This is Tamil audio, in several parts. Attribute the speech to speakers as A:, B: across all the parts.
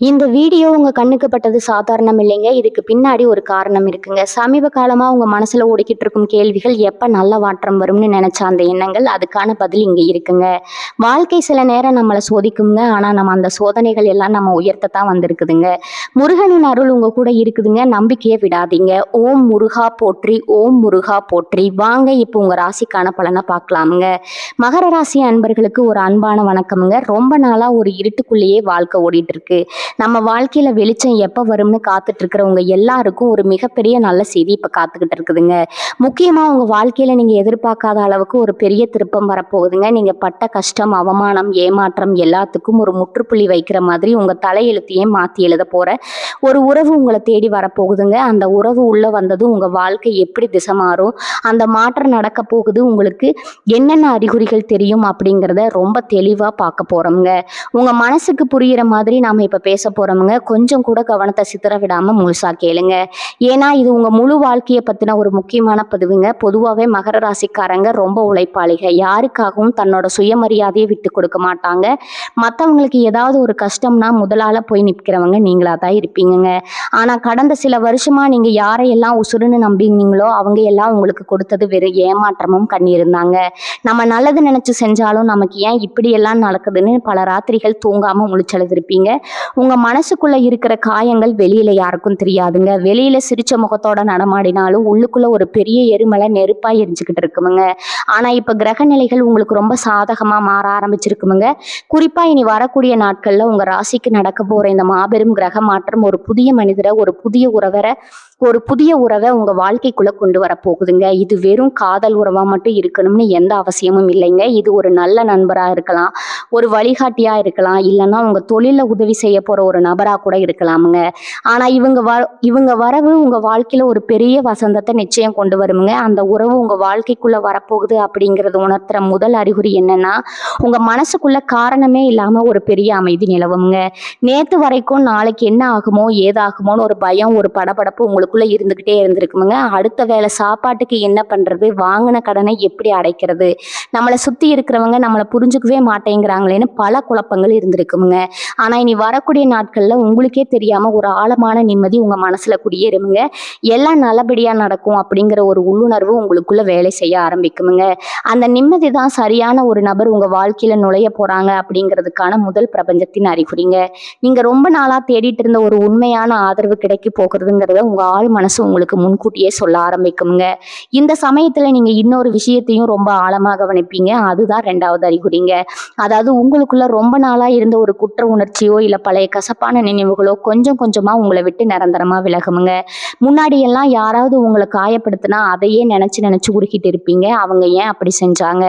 A: இந்த வீடியோ உங்க கண்ணுக்கு பட்டது சாதாரணம் இல்லைங்க. இதுக்கு பின்னாடி ஒரு காரணம் இருக்குங்க. சமீப காலமா உங்க மனசுல ஓடிக்கிட்டு இருக்கும் கேள்விகள், எப்ப நல்ல மாற்றம் வரும்னு நினைச்ச அந்த எண்ணங்கள், அதுக்கான பதில் இங்க இருக்குங்க. வாழ்க்கை சில நேரம் நம்மள சோதிக்குங்க. ஆனா நம்ம அந்த சோதனைகள் எல்லாம் நம்ம உயர்த்தத்தான் வந்திருக்குதுங்க. முருகனின் அருள் உங்க கூட இருக்குதுங்க. நம்பிக்கையை விடாதீங்க. ஓம் முருகா போற்றி, ஓம் முருகா போற்றி. வாங்க இப்போ உங்க ராசிக்கான பலனை பார்க்கலாமுங்க. மகர ராசி அன்பர்களுக்கு ஒரு அன்பான வணக்கமுங்க. ரொம்ப நாளா ஒரு இருட்டுக்குள்ளேயே வாழ்க்கை ஓடிட்டு இருக்கு. நம்ம வாழ்க்கையில வெளிச்சம் எப்ப வரும்னு காத்துட்டு இருக்கிறவங்க எல்லாருக்கும் ஒரு மிகப்பெரிய நல்ல செய்தி இப்ப காத்துக்கிட்டு இருக்குதுங்க. முக்கியமா உங்க வாழ்க்கையில நீங்க எதிர்பார்க்காத அளவுக்கு ஒரு பெரிய திருப்பம் வரப்போகுதுங்க. நீங்க பட்ட கஷ்டம், அவமானம், ஏமாற்றம் எல்லாத்துக்கும் ஒரு முற்றுப்புள்ளி வைக்கிற மாதிரி உங்க தலையெழுத்தையே மாத்தி எழுத போற ஒரு உறவு உங்களை தேடி வரப்போகுதுங்க. அந்த உறவு உள்ள வந்ததும் உங்க வாழ்க்கை எப்படி திசை மாறும், அந்த மாற்றம் நடக்க போகுது, உங்களுக்கு என்னென்ன அறிகுறிகள் தெரியும் அப்படிங்கிறத ரொம்ப தெளிவா பார்க்க போறோம்ங்க. உங்க மனசுக்கு புரியிற மாதிரி நாம இப்ப பேச போறோமுங்க. கொஞ்சம் கூட கவனத்தை சிதற விடாம முழுசா கேளுங்க. ஏன்னா இது உங்க முழு வாழ்க்கையை பத்தின ஒரு முக்கியமான பதிவுங்க. பொதுவாகவே மகர ராசிக்காரங்க ரொம்ப உழைப்பாளிக. யாருக்காகவும் தன்னோட சுயமரியாதையை விட்டு கொடுக்க மாட்டாங்க. மற்றவங்களுக்கு ஏதாவது ஒரு கஷ்டம்னா முதலால போய் நிற்கிறவங்க நீங்களா தான் இருப்பீங்கங்க. ஆனா கடந்த சில வருஷமா நீங்க யாரையெல்லாம் உசுருன்னு நம்பினீங்களோ அவங்க எல்லாம் உங்களுக்கு கொடுத்தது வெறும் ஏமாற்றமும் கண்ணீரும் தாங்க. நம்ம நல்லது நினைச்சு செஞ்சாலும் நமக்கு ஏன் இப்படி எல்லாம் நடக்குதுன்னு பல ராத்திரிகள் தூங்காம முழிச்செழுதிருப்பீங்க. உங்க மனசுக்குள்ள இருக்கிற காயங்கள் வெளியில யாருக்கும் தெரியாதுங்க. வெளியில சிரிச்ச முகத்தோட நடமாடினாலும் உள்ளுக்குள்ள ஒரு பெரிய எரிமலை நெருப்பா எரிஞ்சுக்கிட்டு இருக்குமுங்க. ஆனா இப்ப கிரக நிலைகள் உங்களுக்கு ரொம்ப சாதகமா மாற ஆரம்பிச்சிருக்குமுங்க. குறிப்பா இனி வரக்கூடிய நாட்கள்ல உங்க ராசிக்கு நடக்க போற இந்த மாபெரும் கிரக மாற்றம் ஒரு புதிய மனிதரை, ஒரு புதிய உறவை உங்க வாழ்க்கைக்குள்ள கொண்டு வர போகுதுங்க. இது வெறும் காதல் உறவா மட்டும் இருக்கணும்னு எந்த அவசியமும் இல்லைங்க. இது ஒரு நல்ல நண்பரா இருக்கலாம், ஒரு வழிகாட்டியா இருக்கலாம், இல்லைன்னா உங்க தொழில உதவி செய்ய போற ஒரு நபரா கூட இருக்கலாமுங்க. ஆனா இவங்க வரவு உங்க வாழ்க்கையில ஒரு பெரிய வசந்தத்தை நிச்சயம் கொண்டு வருமுங்க. அந்த உறவு உங்க வாழ்க்கைக்குள்ள வரப்போகுது அப்படிங்கறது உணர்த்துற முதல் அறிகுறி என்னன்னா, உங்க மனசுக்குள்ள காரணமே இல்லாம ஒரு பெரிய அமைதி நிலவுங்க. நேத்து வரைக்கும் நாளைக்கு என்ன ஆகுமோ ஏதாகுமோன்னு ஒரு பயம், ஒரு படபடப்பு உங்களுக்குள்ள இருந்துகிட்டே இருந்திருக்குமுங்க. அடுத்த வேளை சாப்பாட்டுக்கு என்ன பண்றது, வாங்கின கடனை எப்படி அடைக்கிறது, நம்மளை சுத்தி இருக்கிறவங்க நம்மளை புரிஞ்சுக்கவே மாட்டேங்கிறாங்களேன்னு பல குழப்பங்கள் இருந்திருக்குமுங்க. ஆனா இனி வரக்கூடிய நாட்கள்ல உங்களுக்கே தெரியாம ஒரு ஆழமான நிம்மதி உங்க மனசுல குடியேறுமுங்க. எல்லாம் நல்லபடியா நடக்கும் அப்படிங்கிற ஒரு உள்ளுணர்வு உங்களுக்குள்ள வேலை செய்ய ஆரம்பிக்குமுங்க. அந்த நிம்மதி தான் சரியான ஒரு நபர் உங்க வாழ்க்கையில நுழைய போறாங்க அப்படிங்கிறதுக்கான முதல் பிரபஞ்சத்தின் அறிகுறிங்க. நீங்க ரொம்ப நாளா தேடிட்டு இருந்த ஒரு உண்மையான ஆதரவு கிடைக்க போகிறதுங்கிறத உங்க ஆள் மனசு உங்களுக்கு முன்கூட்டியே சொல்ல ஆரம்பிக்குங்க. இந்த சமயத்துல நீங்க இன்னொரு விஷயத்தையும் ரொம்ப ஆழமாக கவனிப்பீங்க. அதுதான் ரெண்டாவது அறிகுறிங்க. அதாவது உங்களுக்குள்ள ரொம்ப நாளா இருந்த ஒரு குற்ற உணர்ச்சியோ இல்ல பழைய கசப்பான நினைவுகளோ கொஞ்சம் கொஞ்சமா உங்களை விட்டு நிரந்தரமா விலகுமுங்க. முன்னாடி எல்லாம் யாராவது உங்களை காயப்படுத்தினா அதையே நினைச்சு நினைச்சு உருகிட்டு இருப்பீங்க. அவங்க ஏன் அப்படி செஞ்சாங்க,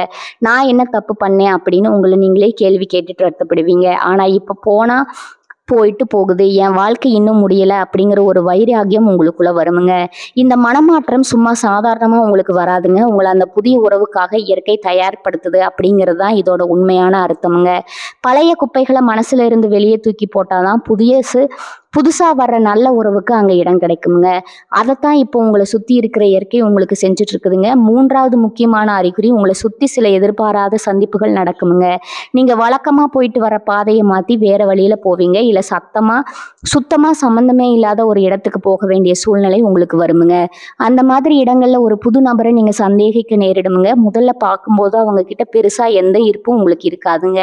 A: நான் என்ன தப்பு பண்ணேன் அப்படின்னு உங்களை நீங்களே கேள்வி கேட்டுட்டு வருத்தப்படுவீங்க. ஆனா இப்ப போயிட்டு போகுது, என் வாழ்க்கை இன்னும் முடியல அப்படிங்கிற ஒரு வைராகியம் உங்களுக்குள்ள வருமுங்க. இந்த மனமாற்றம் சும்மா சாதாரணமா உங்களுக்கு வராதுங்க. உங்களை அந்த புதிய உறவுக்காக இயற்கை தயார்படுத்துது அப்படிங்கிறது தான் இதோட உண்மையான அர்த்தமுங்க. பழைய குப்பைகளை மனசுல இருந்து வெளியே தூக்கி போட்டாதான் புதுசா வர்ற நல்ல உறவுக்கு அங்க இடம் கிடைக்குங்க. அதைத்தான் இப்போ உங்களை சுத்தி இருக்கிற இயற்கை உங்களுக்கு செஞ்சுட்டு இருக்குதுங்க. மூன்றாவது முக்கியமான அறிகுறி, உங்களை சுத்தி சில எதிர்பாராத சந்திப்புகள் நடக்குமுங்க. நீங்க வழக்கமா போயிட்டு வர பாதையை மாத்தி வேற வழியில போவீங்க. இல்ல சுத்தமா சம்பந்தமே இல்லாத ஒரு இடத்துக்கு போக வேண்டிய சூழ்நிலை உங்களுக்கு வருமுங்க. அந்த மாதிரி இடங்கள்ல ஒரு புது நபரை நீங்க சந்தேகிக்க நேரிடுமுங்க. முதல்ல பார்க்கும்போது அவங்க கிட்ட பெருசா எந்த ஈர்ப்பும் உங்களுக்கு இருக்காதுங்க.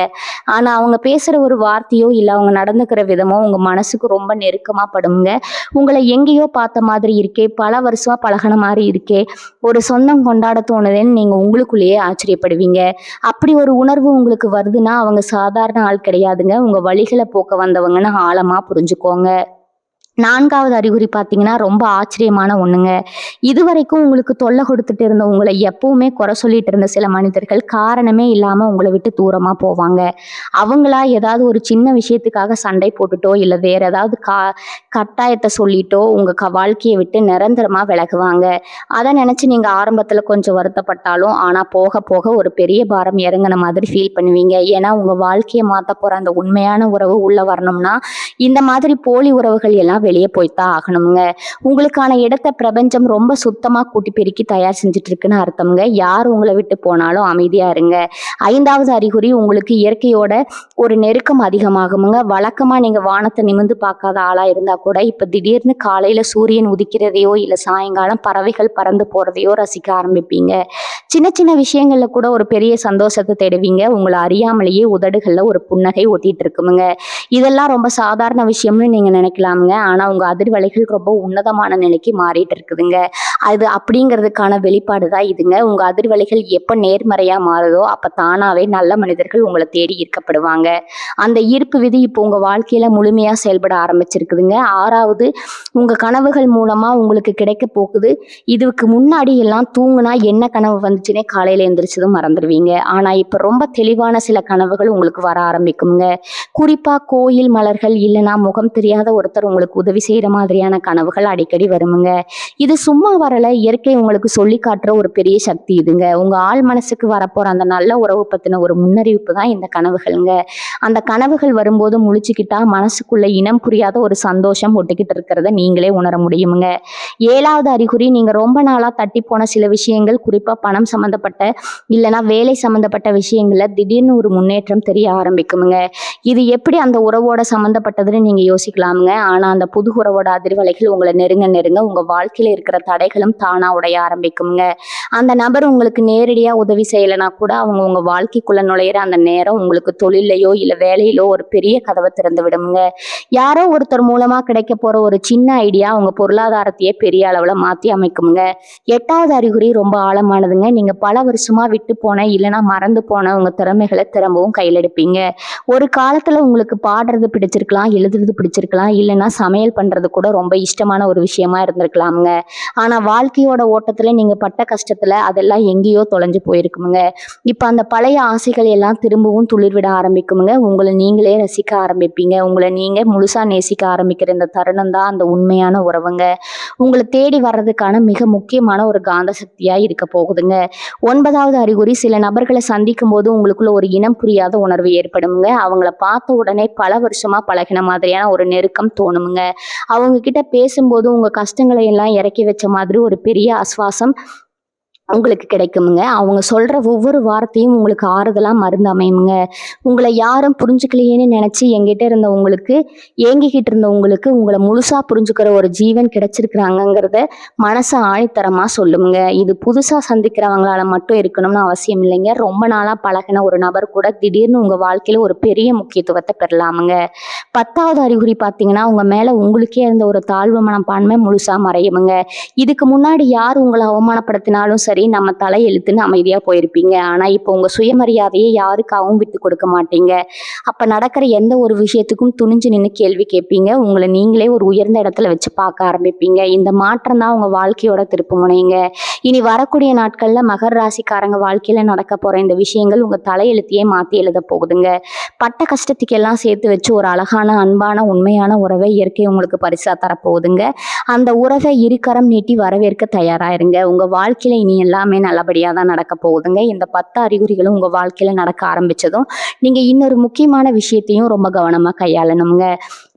A: ஆனா அவங்க பேசுற ஒரு வார்த்தையோ இல்ல அவங்க நடந்துக்கிற விதமோ உங்க மனசுக்கு ரொம்ப நெருக்கமா படுங்க. உங்களை எங்கேயோ பார்த்த மாதிரி இருக்கே, பல வருஷமா பழகின மாதிரி இருக்கே, ஒரு சொந்தம் கொண்டாட தோணுதுன்னு நீங்க உங்களுக்குள்ளேயே ஆச்சரியப்படுவீங்க. அப்படி ஒரு உணர்வு உங்களுக்கு வருதுன்னா அவங்க சாதாரண ஆள் கிடையாதுங்க. உங்க வழிகளை போக்க வந்தவங்கன்னு ஆழமா புரிஞ்சுக்கோங்க. நான்காவது அறிகுறி பார்த்தீங்கன்னா ரொம்ப ஆச்சரியமான ஒண்ணுங்க. இதுவரைக்கும் உங்களுக்கு தொல்லை கொடுத்துட்டு இருந்த, உங்களை எப்பவுமே குறை சொல்லிட்டு இருந்த சில மனிதர்கள் காரணமே இல்லாம உங்களை விட்டு தூரமா போவாங்க. அவங்களா ஏதாவது ஒரு சின்ன விஷயத்துக்காக சண்டை போட்டுட்டோ இல்ல வேற ஏதாவது கட்டாயத்தை சொல்லிட்டோ உங்க வாழ்க்கையை விட்டு நிரந்தரமா விலகுவாங்க. அதை நினைச்சு நீங்க ஆரம்பத்துல கொஞ்சம் வருத்தப்பட்டாலும் ஆனா போக போக ஒரு பெரிய பாரம் இறங்கின மாதிரி ஃபீல் பண்ணுவீங்க. ஏன்னா உங்க வாழ்க்கையை மாத்த போற அந்த உண்மையான உறவு உள்ள வரணும்னா இந்த மாதிரி போலி உறவுகள் எல்லாம் வெளியே போய்த்தான் ஆகணுங்க. உங்களுக்கான இடத்த பிரபஞ்சம் ரொம்ப சுத்தமா கூட்டி பெருக்கி தயார் செஞ்சுட்டு இருக்குன்னு அர்த்தம்ங்க. யார் உங்களை விட்டு போனாலும் அமைதியா இருங்க. 5வது அறிகுறி, உங்களுக்கு இயற்கையோட ஒரு நெருக்கம் அதிகமாகுமுங்க. வழக்கமா நீங்க வானத்தை நிமிர்ந்து பார்க்காத ஆளா இருந்தா கூட இப்ப திடீர்னு காலையில சூரியன் உதிக்கிறதையோ இல்ல சாயங்காலம் பறவைகள் பறந்து போறதையோ ரசிக்க ஆரம்பிப்பீங்க. சின்ன சின்ன விஷயங்கள்ல கூட ஒரு பெரிய சந்தோஷத்தை தேடுவீங்க. உங்களை அறியாமலேயே உதடுகள்ல ஒரு புன்னகை ஒட்டிட்டு இருக்குமுங்க. இதெல்லாம் ரொம்ப சாதாரண விஷயம்னு நீங்க நினைக்கலாமுங்க. ஆனா உங்க அதிர்வலைகள் ரொம்ப உன்னதமான நிலைக்கு மாறிட்டு இருக்குதுங்க. அது அப்படிங்கிறதுக்கான வெளிப்பாடு தான் இதுங்க. உங்க அதிர்வலைகள் எப்ப நேர்மறையா மாறுதோ அப்ப தானாவே நல்ல மனிதர்கள் உங்களை தேடி ஈர்க்கப்படுவாங்க. அந்த ஈர்ப்பு விதி இப்போ உங்க வாழ்க்கையில முழுமையா செயல்பட ஆரம்பிச்சிருக்குதுங்க. 6வது, உங்க கனவுகள் மூலமா உங்களுக்கு கிடைக்க போகுது. இதுக்கு முன்னாடி எல்லாம் தூங்குனா என்ன கனவு வந்துச்சுன்னே காலையில எந்திரிச்சதும் மறந்துடுவீங்க. ஆனா இப்ப ரொம்ப தெளிவான சில கனவுகள் உங்களுக்கு வர ஆரம்பிக்குங்க. குறிப்பா கோயில் மலர்கள் இல்லைன்னா முகம் தெரியாத ஒருத்தர் உங்களுக்கு உதவி செய்யற மாதிரியான கனவுகள் அடிக்கடி வருமுங்க. இது சும்மா வரல, இயற்கை உங்களுக்கு சொல்லி காட்டுற ஒரு பெரிய சக்தி இதுங்க. உங்க ஆள் மனசுக்கு வரப்போற அந்த நல்ல உறவு பத்தின ஒரு முன்னறிவிப்பு தான் இந்த கனவுகள்ங்க. அந்த கனவுகள் வரும்போது முழிச்சுக்கிட்டா மனசுக்குள்ள இனம் புரியாத ஒரு சந்தோஷம் ஒட்டிக்கிட்டு இருக்கிறத நீங்களே உணர முடியுமுங்க. 7வது அறிகுறி, நீங்க ரொம்ப நாளா தட்டி போன சில விஷயங்கள், குறிப்பா பணம் சம்பந்தப்பட்ட இல்லைன்னா வேலை சம்பந்தப்பட்ட விஷயங்கள்ல திடீர்னு ஒரு முன்னேற்றம் தெரிய ஆரம்பிக்குமுங்க. இது எப்படி அந்த உறவோட சம்பந்தப்பட்டதுன்னு நீங்க யோசிக்கலாமுங்க. ஆனா அந்த புது உறவோட அதிர்வலைகள் உங்களை நெருங்க நெருங்க உங்க வாழ்க்கையில இருக்கிற தடைகளும் தானா உடைய ஆரம்பிக்குமுங்க. அந்த நபர் உங்களுக்கு நேரடியா உதவி செய்யலைன்னா கூட அவங்க உங்க வாழ்க்கைக்குள்ள நுழையிற அந்த நேரம் உங்களுக்கு தொழிலையோ இல்ல வேலையிலோ ஒரு பெரிய கதவை திறந்து விடுமுங்க. யாரோ ஒருத்தர் மூலமா கிடைக்க போற ஒரு சின்ன ஐடியா உங்க பொருளாதாரத்தையே பெரிய அளவுல மாத்தி அமைக்குமுங்க. 8வது அறிகுறி ரொம்ப ஆழமானதுங்க. நீங்க பல வருஷமா விட்டு போன இல்லைன்னா மறந்து போன உங்க திறமைகளை திரும்பவும் கையில் எடுப்பீங்க. ஒரு காலத்துல உங்களுக்கு பாடுறது பிடிச்சிருக்கலாம், எழுதுறது பிடிச்சிருக்கலாம், இல்லைன்னா சமையல் பண்றது கூட ரொம்ப இஷ்டமான ஒரு விஷயமா இருந்திருக்கலாமுங்க. ஆனா வாழ்க்கையோட ஓட்டத்துல நீங்க பட்ட கஷ்டத்துல அதெல்லாம் எங்கேயோ தொலைஞ்சு போயிருக்குமுங்க. இப்ப அந்த பழைய ஆசைகள் எல்லாம் திரும்பவும் துளிர்விட ஆரம்பிக்குமுங்க. உங்களை நீங்களே ரசிக்க ஆரம்பிப்பீங்க. உங்களை நீங்க முழுசா நேசிக்க ஆரம்பிக்கிற இந்த தருணம் தான் அந்த உண்மையான உறவுங்க. உங்களை தேடி வர்றதுக்கான மிக முக்கியமான ஒரு காந்த சக்தியா இருக்க போகுதுங்க. 9வது அறிகுறி, சில நபர்களை சந்திக்கும் போது உங்களுக்குள்ள ஒரு இனம் புரியாத உணர்வு ஏற்படுமுங்க. அவங்கள பார்த்த உடனே பல வருஷமா பழகின மாதிரியான ஒரு நெருக்கம் தோணுமுங்க. அவங்க கிட்ட பேசும்போது உங்க கஷ்டங்களை எல்லாம் இறக்கி வச்ச மாதிரி ஒரு பெரிய ஆஸ்வாசம் உங்களுக்கு கிடைக்குமுங்க. அவங்க சொல்ற ஒவ்வொரு வார்த்தையும் உங்களுக்கு ஆறுதலா மருந்து அமையுங்க. உங்களை யாரும் புரிஞ்சுக்கலையேன்னு நினைச்சு எங்கிட்ட இருந்த உங்களுக்கு, ஏங்கிக்கிட்டு இருந்த உங்களுக்கு, உங்களை முழுசா புரிஞ்சுக்கிற ஒரு ஜீவன் கிடைச்சிருக்கிறாங்கிறத மனசு ஆணித்தரமா சொல்லுங்க. இது புதுசா சந்திக்கிறவங்களால மட்டும் இருக்கணும்னு அவசியம் இல்லைங்க. ரொம்ப நாளா பழகின ஒரு நபர் கூட திடீர்னு உங்க வாழ்க்கையில ஒரு பெரிய முக்கியத்துவத்தை பெறலாமுங்க. 10வது அறிகுறி பார்த்தீங்கன்னா, உங்க மேல உங்களுக்கே இருந்த ஒரு தாழ்வு மனப்பான்மை முழுசா மறையுமுங்க. இதுக்கு முன்னாடி யார் உங்களை அவமானப்படுத்தினாலும் சரி, நம்ம தலையெழுத்துன்னு அமைதியா போயிருப்பீங்க. ஆனா இப்போ உங்க சுயமரியாதையை யாருக்காகவும் விட்டு கொடுக்க மாட்டீங்க. அப்ப நடக்கிற எந்த ஒரு விஷயத்துக்கும் துணிஞ்சு நின்று கேள்வி கேட்பீங்க. உங்களை நீங்களே ஒரு உயர்ந்த இடத்துல வச்சு பார்க்க ஆரம்பிப்பீங்க. இந்த மாற்றம் தான் உங்க வாழ்க்கையோட திருப்பு முனைங்க. இனி வரக்கூடிய நாட்கள்ல மகர ராசிக்காரங்க வாழ்க்கையில நடக்க போற இந்த விஷயங்கள் உங்க தலையெழுத்தையே மாத்தி எழுத போகுதுங்க. பட்ட கஷ்டத்துக்கு எல்லாம் சேர்த்து வச்சு ஒரு அழகான, அன்பான, உண்மையான உறவை இயற்கை உங்களுக்கு பரிசா தரப்போகுதுங்க. அந்த உறவை இருக்கரம் நீட்டி வரவேற்க தயாராயிருங்க. உங்க வாழ்க்கையில இனி எல்லாமே நல்லபடியாக தான் நடக்க போகுதுங்க. இந்த 10 அறிகுறிகளும் உங்கள் வாழ்க்கையில் நடக்க ஆரம்பித்ததும் நீங்கள் இன்னொரு முக்கியமான விஷயத்தையும் ரொம்ப கவனமாக கையாளணுங்க.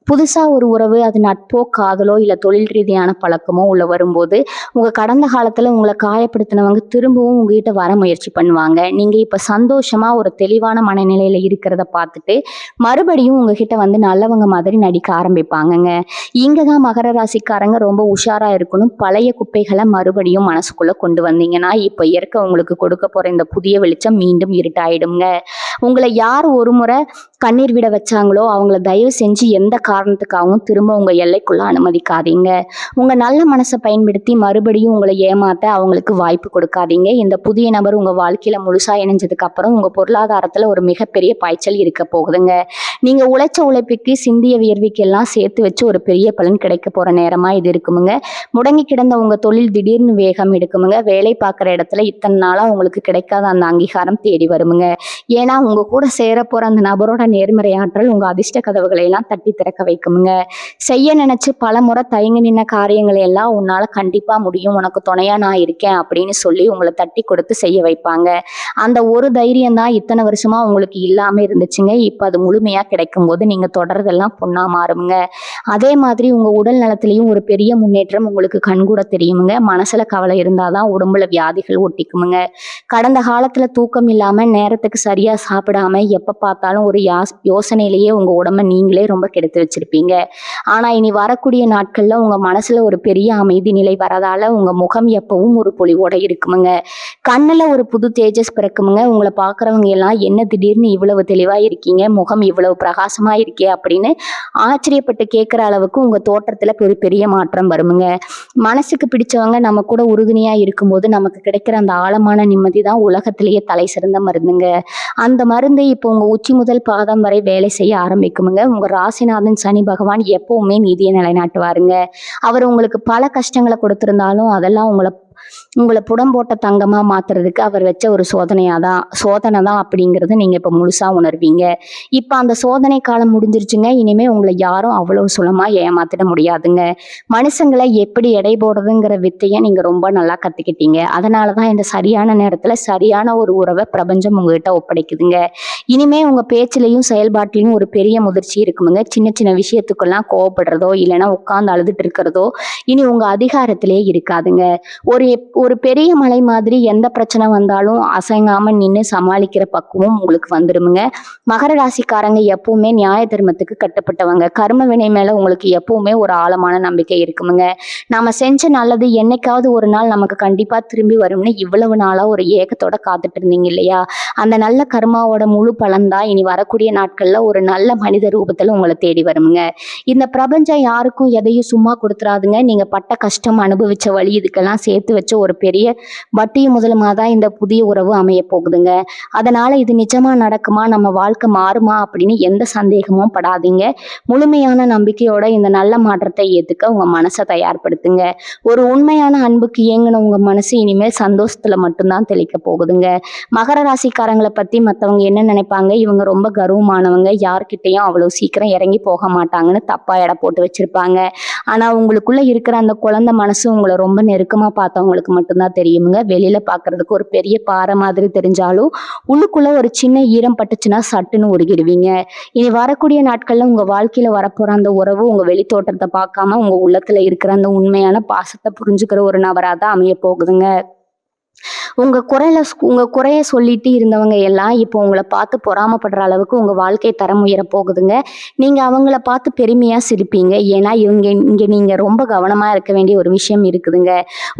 A: புதுசாக ஒரு உறவு, அது நட்போ காதலோ இல்லை தொழில் ரீதியான பழக்கமோ உள்ள வரும்போது உங்கள் கடந்த காலத்தில் உங்களை காயப்படுத்தினவங்க திரும்பவும் உங்ககிட்ட வர முயற்சி பண்ணுவாங்க. நீங்கள் இப்போ சந்தோஷமாக ஒரு தெளிவான மனநிலையில் இருக்கிறத பார்த்துட்டு மறுபடியும் உங்ககிட்ட வந்து நல்லவங்க மாதிரி நடிக்க ஆரம்பிப்பாங்கங்க. இங்கே தான் மகர ராசிக்காரங்க ரொம்ப உஷாராக இருக்கணும். பழைய குப்பைகளை மறுபடியும் மனசுக்குள்ளே கொண்டு வந்தீங்கன்னா இப்போ இயற்கை உங்களுக்கு கொடுக்க போகிற இந்த புதிய வெளிச்சம் மீண்டும் இருட்டாயிடுங்க. உங்களை யார் ஒரு முறை கண்ணீர் விட வச்சாங்களோ அவங்கள தயவு செஞ்சு எந்த காரணத்துக்காகவும் திரும்ப உங்க எல்லைக்குள்ள அனுமதிக்காதீங்க. உங்க நல்ல மனசை பயன்படுத்தி மறுபடியும் உங்களை ஏமாத்த அவங்களுக்கு வாய்ப்பு கொடுக்காதீங்க. இந்த புதிய நபர் உங்க வாழ்க்கையில முழுசா இணைஞ்சதுக்கு அப்புறம் உங்க பொருளாதாரத்துல ஒரு மிகப்பெரிய பாய்ச்சல் இருக்க போகுதுங்க. நீங்க உழைச்ச உழைப்புக்கு சிந்திய வியர்வைக்கெல்லாம் சேர்த்து வச்சு ஒரு பெரிய பலன் கிடைக்க போற நேரமா இது இருக்குமுங்க. முடங்கி கிடந்த உங்க தொழில் திடீர்னு வேகம் எடுக்குமுங்க. வேலை பார்க்குற இடத்துல இத்தனை நாளா உங்களுக்கு கிடைக்காத அந்த அங்கீகாரம் தேடி வருமுங்க. ஏன்னா உங்க கூட சேர போற அந்த நபரோட நேர்மறை ஆற்றல் உங்க அதிர்ஷ்ட கதவுகளை எல்லாம் தட்டி திறக்க வைக்குமுங்க. செய்ய நினைச்சு பல முறை தயங்கி நின்ன காரியங்களை எல்லாம் உன்னால கண்டிப்பா முடியும், உனக்கு துணையா நான் இருக்கேன் அப்படின்னு சொல்லி உங்களை தட்டி கொடுத்து செய்ய வைப்பாங்க. அந்த ஒரு தைரியம் தான் இத்தனை வருஷமா உங்களுக்கு இல்லாம இருந்துச்சுங்க. இப்ப அது முழுமையா கிடைக்கும் போது நீங்க தொடர்றதெல்லாம் பொண்ணா மாறுமுங்க. அதே மாதிரி உங்க உடல் நலத்திலையும் ஒரு பெரிய முன்னேற்றம் உங்களுக்கு கண்கூட தெரியுமுங்க. மனசுல கவலை இருந்தாதான் உடம்புல வியாதிகள் ஒட்டிக்குமுங்க. கடந்த காலத்துல தூக்கம் இல்லாம நேரத்துக்கு சரியா சாப்பிடாம எப்ப பார்த்தாலும் ஒரு யோசனையிலேயே உங்க உடம்ப நீங்களே ரொம்ப கெடுத்து வச்சிருப்பீங்க. ஆனா இனி வரக்கூடிய நாட்கள்ல உங்க மனசுல ஒரு பெரிய அமைதி நிலை வரதால உங்க முகம் எப்பவும் ஒரு பொலிவோட இருக்குமுங்க. கண்ணுல ஒரு புது தேஜஸ் பிறக்குமுங்க. உங்களை பாக்குறவங்க எல்லாம் என்ன திடீர்னு இவ்வளவு தெளிவா இருக்கீங்க, முகம் இவ்வளவு பிரகாசமா இருக்கே அப்படின்னு ஆச்சரியப்பட்டு கேட்கிற அளவுக்கு உங்க தோற்றத்துல ஒரு பெரிய மாற்றம் வருமுங்க. மனசுக்கு பிடிச்சவங்க நம்ம கூட உறுதுணையா இருக்கும்போது நமக்கு கிடைக்கிற அந்த ஆழமான நிம்மதி தான் உலகத்திலேயே தலை சிறந்த மருந்துங்க. அந்த மருந்து இப்போ உங்க உச்சி முதல் பாதம் வரை வேலை செய்ய ஆரம்பிக்குமுங்க. உங்க ராசிநாதன் சனி பகவான் எப்பவுமே நீதியை நிலைநாட்டுவாருங்க. அவர் உங்களுக்கு பல கஷ்டங்களை கொடுத்திருந்தாலும் அதெல்லாம் உங்களை புடம் போட்ட தங்கமா மாத்துறதுக்கு அவர் வச்ச ஒரு சோதனை தான் அப்படிங்கறத நீங்க இப்ப முழுசா உணர்வீங்க. இப்ப அந்த சோதனை காலம் முடிஞ்சிருச்சுங்க. இனிமே உங்களை யாரும் அவ்வளவு சுலமா ஏமாத்திட முடியாதுங்க. மனுஷங்களை எப்படி எடை போடுறதுங்கிற வித்தையை நீங்க ரொம்ப நல்லா கத்துக்கிட்டீங்க. அதனாலதான் இந்த சரியான நேரத்துல சரியான ஒரு உறவை பிரபஞ்சம் உங்ககிட்ட ஒப்படைக்குதுங்க. இனிமே உங்க பேச்சிலையும் செயல்பாட்டிலையும் ஒரு பெரிய முதிர்ச்சி இருக்குமுங்க. சின்ன சின்ன விஷயத்துக்கெல்லாம் கோவப்படுறதோ இல்லைன்னா உட்கார்ந்து அழுதுட்டு இருக்கிறதோ இனி உங்க அதிகாரத்திலே இருக்காதுங்க. ஒரு பெரிய மலை மாதிரி எந்த பிரச்சனை வந்தாலும் அசையாம நின்று சமாளிக்கிற பக்குவம் உங்களுக்கு வந்துருமுங்க. மகர ராசிக்காரங்க எப்பவுமே நியாய தர்மத்துக்கு கட்டுப்பட்டவங்க. கர்ம வினை மேல உங்களுக்கு எப்பவுமே ஒரு ஆழமான நம்பிக்கை இருக்குமுங்க. நாம செஞ்ச நல்லது என்னைக்காவது ஒரு நாள் நமக்கு கண்டிப்பா திரும்பி வரும்னு இவ்வளவு நாளா ஒரு ஏக்கத்தோட காத்துட்டு இருந்தீங்க இல்லையா? அந்த நல்ல கர்மாவோட முழு பலன் தான் இனி வரக்கூடிய நாட்கள்ல ஒரு நல்ல மனித ரூபத்துல உங்களை தேடி வருமுங்க. இந்த பிரபஞ்சம் யாருக்கும் எதையும் சும்மா கொடுத்துறாதுங்க. நீங்க பட்ட கஷ்டம், அனுபவிச்ச வழி இதுக்கெல்லாம் சேர்த்து வச்ச ஒரு பெரிய வட்டியும் முதலுமா தான் இந்த புதிய உறவு அமைய போகுதுங்க. அதனால இது நிஜமா நடக்குமா, நம்ம வாழ்க்கை மாறுமா அப்படின்னு எந்த சந்தேகமும் படாதீங்க. முழுமையான நம்பிக்கையோட இந்த நல்ல மாற்றத்தை ஏத்துக்க உங்க மனசை தயார்படுத்துங்க. ஒரு உண்மையான அன்புக்கு ஏங்கின உங்க மனசு இனிமேல் சந்தோஷத்துல மட்டும்தான் தெளிக்க போகுதுங்க. மகர ராசிக்காரங்களை பத்தி மத்தவங்க என்ன நினைப்பாங்க, இவங்க ரொம்ப கர்வமானவங்க, யார்கிட்டையும் அவ்வளவு சீக்கிரம் இறங்கி போக மாட்டாங்கன்னு தப்பா எடை போட்டு வச்சிருப்பாங்க. ஆனா உங்களுக்குள்ள இருக்கிற அந்த குழந்தை மனசு உங்களை ரொம்ப நெருக்கமா பார்த்தவங்களுக்கு மட்டும்தான் தெரியுமுங்க. வெளியில பாக்குறதுக்கு ஒரு பெரிய பாறை மாதிரி தெரிஞ்சாலும் உள்ளுக்குள்ள ஒரு சின்ன ஈரம் பட்டுச்சுன்னா சட்டுன்னு உருகிடுவீங்க. இனி வரக்கூடிய நாட்கள்ல உங்க வாழ்க்கையில வரப்போற அந்த உறவு உங்க வெளி தோற்றத்தை பார்க்காம உங்க உள்ளத்துல இருக்கிற அந்த உண்மையான பாசத்தை புரிஞ்சுக்கிற ஒரு நபராதான் அமைய போகுதுங்க. உங்க குறைய சொல்லிட்டு இருந்தவங்க எல்லாம் இப்போ உங்களை பார்த்து பொறாமப்படுற அளவுக்கு உங்க வாழ்க்கை தரம் உயர போகுதுங்க. நீங்க அவங்கள பார்த்து பெருமையா சிரிப்பீங்க. ஏன்னா இங்க நீங்க ரொம்ப கவனமா இருக்க வேண்டிய ஒரு விஷயம் இருக்குதுங்க.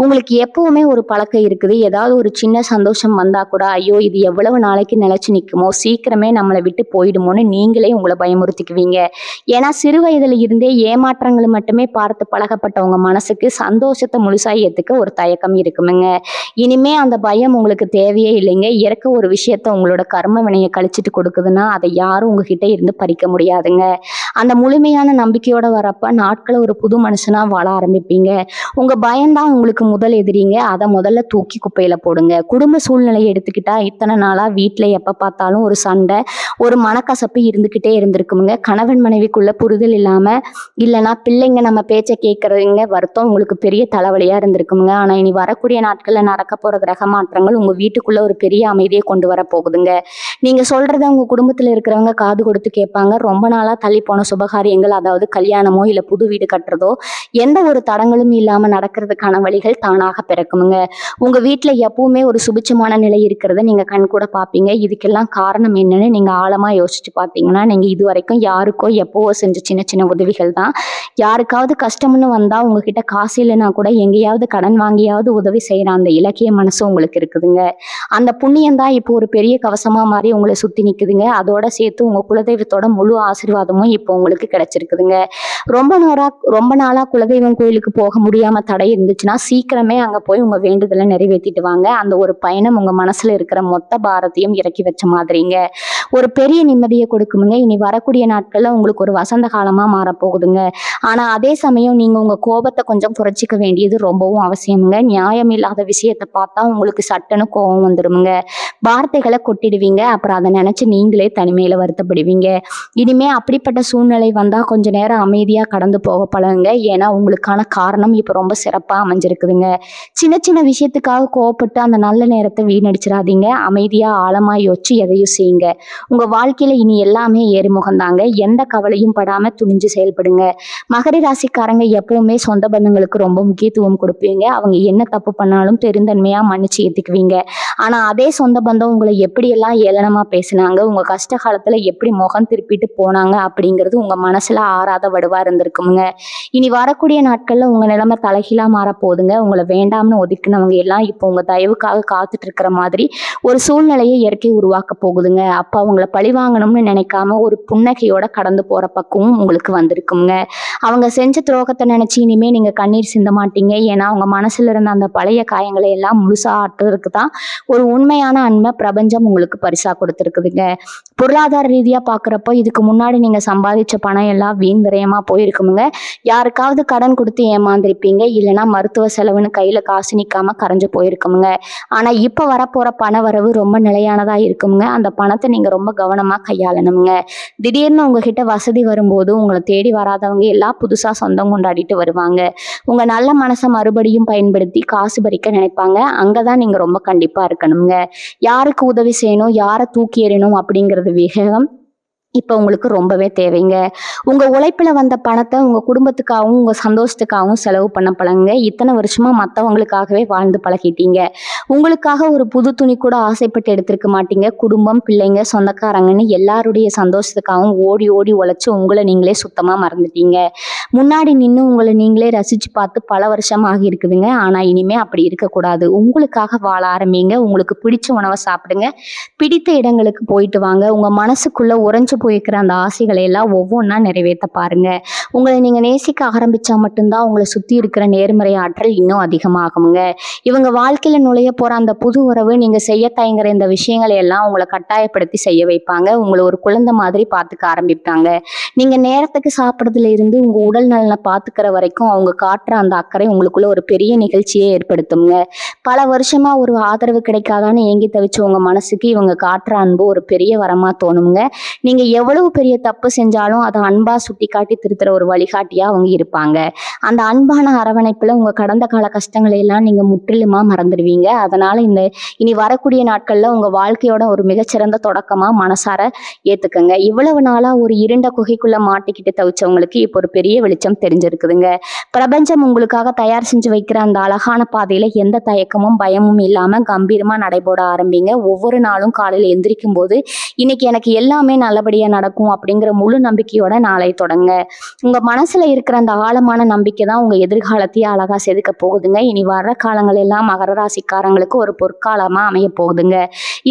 A: உங்களுக்கு எப்பவுமே ஒரு பழக்கம் இருக்குது. ஏதாவது ஒரு சின்ன சந்தோஷம் வந்தா கூட ஐயோ இது எவ்வளவு நாளைக்கு நிலைச்சு நிற்குமோ, சீக்கிரமே நம்மளை விட்டு போயிடுமோன்னு நீங்களே உங்களை பயமுறுத்திக்குவீங்க. ஏன்னா சிறு வயதுல இருந்தே ஏமாற்றங்களை மட்டுமே பார்த்து பழகப்பட்ட உங்க மனசுக்கு சந்தோஷத்தை முழுசா ஏத்துக்க ஒரு தயக்கம் இருக்குமுங்க. இனிமே அந்த பயம் உங்களுக்கு தேவையே இல்லைங்க. இறக்க ஒரு விஷயத்த உங்களோட கர்ம வினையை கழிச்சிட்டு கொடுக்குதுன்னா அதை யாரும் உங்ககிட்ட இருந்து பறிக்க முடியாதுங்க. அந்த முழுமையான நம்பிக்கையோட வரப்ப நாட்களை ஒரு புது மனுஷனா வாழ ஆரம்பிப்பீங்க. உங்க பயம்தான் உங்களுக்கு முதல் எதிரிங்க. அதை முதல்ல தூக்கி குப்பையில போடுங்க. குடும்ப சூழ்நிலையை எடுத்துக்கிட்டா இத்தனை நாளா வீட்டுல எப்ப பார்த்தாலும் ஒரு சண்டை, ஒரு மனக்கசப்பு இருந்துகிட்டே இருந்திருக்குமுங்க. கணவன் மனைவிக்குள்ள புரிதல் இல்லாம இல்லைன்னா பிள்ளைங்க நம்ம பேச்சை கேட்கறதுங்க வருத்தம் உங்களுக்கு பெரிய தலைவலியா இருந்திருக்குமுங்க. ஆனா இனி வரக்கூடிய நாட்கள்ல நடக்க போற கிரக மாற்றங்கள் உங்க வீட்டுக்குள்ள ஒரு பெரிய அமைதியை கொண்டு வர போகுதுங்க. நீங்க சொல்றத உங்க குடும்பத்துல இருக்கிறவங்க காது கொடுத்து கேட்பாங்க. ரொம்ப நாளா தள்ளி போன சுபகாரியங்கள், அதாவது கல்யாணமோ இல்ல புது வீடு கட்டுறதோ எந்த ஒரு தடங்களும் இல்லாம நடக்கிறதுக்கான வழிகள் தானாக பிறக்குமுங்க. உங்க வீட்டுல எப்பவுமே ஒரு சுபிச்சமான நிலை இருக்கிறத நீங்க கண் கூட பாப்பீங்க. இதுக்கெல்லாம் காரணம் என்னன்னு நீங்க ஆழமா யோசிச்சு பார்த்தீங்கன்னா, நீங்க இது வரைக்கும் யாருக்கோ எப்பவோ செஞ்ச சின்ன சின்ன உதவிகள் தான். யாருக்காவது கஷ்டம்னு வந்தா உங்ககிட்ட காசு இல்லைன்னா கூட எங்கேயாவது கடன் வாங்கியாவது உதவி செய்யற அந்த இலக்கிய மனசு உங்களுக்கு இருக்குதுங்க. அந்த புண்ணியம் தான் இப்போ ஒரு பெரிய கவசமா மாதிரி உங்களை சுத்தி நிக்குதுங்க. அதோட சேர்த்து உங்க குலதெய்வத்தோட முழு ஆசீர்வாதமும் இப்போ உங்களுக்கு கிடைச்சிருக்குதுங்க. ரொம்ப நாளா குலதெய்வம் கோயிலுக்கு போக முடியாம தடை இருந்துச்சுன்னா சீக்கிரமே அங்க போய் உங்க வேண்டுதலை நிறைவேற்றிட்டு வாங்க. அந்த ஒரு பயணம் உங்க மனசுல இருக்கிற மொத்த பாரத்தையும் இறக்கி வச்ச மாதிரிங்க. ஒரு பெரிய நிம்மதியை கொடுக்குமுங்க. இனி வரக்கூடிய நாட்கள்ல உங்களுக்கு ஒரு வசந்த காலமா மாறப்போகுதுங்க. ஆனா அதே சமயம் நீங்க உங்க கோபத்தை கொஞ்சம் குறைச்சிக்க வேண்டியது ரொம்பவும் அவசியமுங்க. நியாயம் இல்லாத விஷயத்தை பார்த்தா உங்களுக்கு சட்டுன்னு கோபம் வந்துருமுங்க. வார்த்தைகளை கொட்டிடுவீங்க. அப்புறம் அதை நினைச்சு நீங்களே தனிமையில வருத்தப்படுவீங்க. இனிமே அப்படிப்பட்ட சூழ்நிலை வந்தா கொஞ்ச நேரம் அமைதியா கடந்து போக பழகுங்க. ஏன்னா உங்களுக்கான காரணம் இப்ப ரொம்ப சிறப்பா அமைஞ்சிருக்குதுங்க. சின்ன சின்ன விஷயத்துக்காக கோவப்பட்டு அந்த நல்ல நேரத்தை வீணடிச்சிடாதீங்க. அமைதியா ஆழமா யோசிச்சு எதையும் செய்யுங்க. உங்க வாழ்க்கையில இனி எல்லாமே ஏறுமுகம்தாங்க. எந்த கவலையும் படாம துணிஞ்சு செயல்படுங்க. மகர ராசிக்காரங்க எப்பவுமே சொந்த பந்தங்களுக்கு ரொம்ப முக்கியத்துவம் கொடுப்பீங்க. அவங்க என்ன தப்பு பண்ணாலும் பெருந்தன்மையா மன்னிச்சு ஏத்துக்குவீங்க. ஆனா அதே சொந்த பந்தம் உங்களை எப்படியெல்லாம் ஏளனமா பேசினாங்க, உங்க கஷ்ட காலத்துல எப்படி முகம் திருப்பிட்டு போனாங்க அப்படிங்கிறது உங்க மனசுல ஆறாத வடுவா இருந்திருக்குமுங்க. இனி வரக்கூடிய நாட்கள்ல உங்க நிலைமை தலைகீழா மாறப்போகுதுங்க. உங்களை வேண்டாம்னு ஒதுக்கினவங்க எல்லாம் இப்போ உங்க தயவுக்காக காத்துட்டு இருக்கிற மாதிரி ஒரு சூழ்நிலையை இயற்கை உருவாக்க போகுதுங்க. அப்ப அவங்கள பழி வாங்கணும்னு நினைக்காம ஒரு புன்னகையோட கடந்து போற பக்குவம் உங்களுக்கு வந்திருக்குங்க. அவங்க செஞ்ச துரோகத்தை நினைச்சு இனிமே நீங்க கண்ணீர் சிந்த மாட்டீங்க. ஏன்னா அவங்க மனசுல இருந்த அந்த பழைய காயங்களை எல்லாம் முழுசா ஆட்டுறதுக்கு தான் ஒரு உண்மையான அன்பை பிரபஞ்சம் உங்களுக்கு பரிசா கொடுத்துருக்குதுங்க. பொருளாதார ரீதியா பாக்குறப்போ இதுக்கு முன்னாடி நீங்க சம்பாதிச்ச பணம் எல்லாம் வீண் விரயமா போயிருக்குமுங்க. யாருக்காவது கடன் கொடுத்து ஏமாந்திருப்பீங்க. இல்லைன்னா மருத்துவ செலவுன்னு கையில காசு நிக்காம கரைஞ்சு போயிருக்குமுங்க. ஆனா இப்ப வரப்போற பண வரவு ரொம்ப நிலையானதா இருக்குமுங்க. அந்த பணத்தை நீங்க ரொம்ப கவனமா கையாளணுங்க. திடீர்னு உங்ககிட்ட வசதி வரும்போது உங்களை தேடி வராதவங்க எல்லாம் புதுசா சொந்தம் கொண்டாடிட்டு வருவாங்க. உங்க நல்ல மனசை மறுபடியும் பயன்படுத்தி காசு பறிக்க நினைப்பாங்க. அங்கதான் நீங்க ரொம்ப கண்டிப்பா இருக்கணுங்க. யாருக்கு உதவி செய்யணும், யாரை தூக்கி எறியணும் அப்படிங்கிறது விவேகம் இப்ப உங்களுக்கு ரொம்பவே தேவைங்க. உங்க உழைப்புல வந்த பணத்தை உங்க குடும்பத்துக்காகவும் உங்க சந்தோஷத்துக்காகவும் செலவு பண்ண பழகுங்க. இத்தனை வருஷமா மத்தவங்களுக்காகவே வாழ்ந்து பழகிட்டீங்க. உங்களுக்காக ஒரு புது துணி கூட ஆசைப்பட்டு எடுத்திருக்க மாட்டீங்க. குடும்பம், பிள்ளைங்க, சொந்தக்காரங்கன்னு எல்லாருடைய சந்தோஷத்துக்காகவும் ஓடி ஓடி உழைச்சு உங்களை நீங்களே சுத்தமா மறந்துட்டீங்க. முன்னாடி நின்று உங்களை நீங்களே ரசிச்சு பார்த்து பல வருஷம் ஆகி இருக்குதுங்க. ஆனா இனிமே அப்படி இருக்கக்கூடாது. உங்களுக்காக வாழ ஆரம்பிங்க. உங்களுக்கு பிடிச்ச உணவை சாப்பிடுங்க. பிடித்த இடங்களுக்கு போயிட்டு வாங்க. உங்க மனசுக்குள்ள உறைஞ்சு போயிருக்கிற அந்த ஆசைகளை எல்லாம் ஒவ்வொன்றா நிறைவேற்ற பாருங்க. உங்களை நீங்க நேசிக்க ஆரம்பிச்சா மட்டும்தான் உங்களை சுத்தி இருக்கிற நேர்மறை ஆற்றல் இன்னும் அதிகமாகுங்க. இவங்க வாழ்க்கையில நுழைய போற அந்த புது உறவு நீங்க செய்ய தயங்குற இந்த விஷயங்களை எல்லாம் உங்களை கட்டாயப்படுத்தி செய்ய வைப்பாங்க. உங்களை ஒரு குழந்தை மாதிரி பார்த்துக்க ஆரம்பிப்பாங்க. நீங்க நேரத்துக்கு சாப்பிட்றதுல இருந்து உங்க உடல் நலனை பார்த்துக்கிற வரைக்கும் அவங்க காட்டுற அந்த அக்கறை உங்களுக்குள்ள ஒரு பெரிய நிகழ்ச்சியை ஏற்படுத்துங்க. பல வருஷமா ஒரு ஆதரவு கிடைக்காதான்னு ஏங்கி தவிச்ச உங்க மனசுக்கு இவங்க காட்டுற அன்பு ஒரு பெரிய வரமா தோணுங்க. நீங்க எவ்வளவு பெரிய தப்பு செஞ்சாலும் அதை அன்பா சுட்டி காட்டி திருத்துற ஒரு வழிகாட்டியா அவங்க இருப்பாங்க. அந்த அன்பான அரவணைப்புல உங்க கடந்த கால கஷ்டங்களை எல்லாம் நீங்க முற்றிலுமா மறந்துடுவீங்க. அதனால இனி வரக்கூடிய நாட்கள்ல உங்க வாழ்க்கையோட ஒரு மிகச்சிறந்த தொடக்கமா மனசார ஏத்துக்கங்க. இவ்வளவு நாளா ஒரு இருண்ட குகைக்குள்ள மாட்டிக்கிட்டு தவிச்சவங்களுக்கு இப்போ ஒரு பெரிய வெளிச்சம் தெரிஞ்சிருக்குதுங்க. பிரபஞ்சம் உங்களுக்காக தயார் செஞ்சு வைக்கிற அந்த அழகான பாதையில எந்த தயக்கமும் பயமும் இல்லாம கம்பீரமா நடைபோட ஆரம்பிங்க. ஒவ்வொரு நாளும் காலையில எந்திரிக்கும் போது இன்னைக்கு எனக்கு எல்லாமே நல்லபடியா நடக்கும் அப்படிங்கிற முழு நம்பிக்கையோட நாளை தொடங்க. உங்க மனசுல இருக்கிற அந்த ஆழமான நம்பிக்கை தான் உங்க எதிர்காலத்தையே அழகா செதுக்க போகுதுங்க. இனி வர்ற காலங்கள் எல்லாம் மகர ராசிக்காரங்களுக்கு ஒரு பொற்காலமா அமைய போகுதுங்க.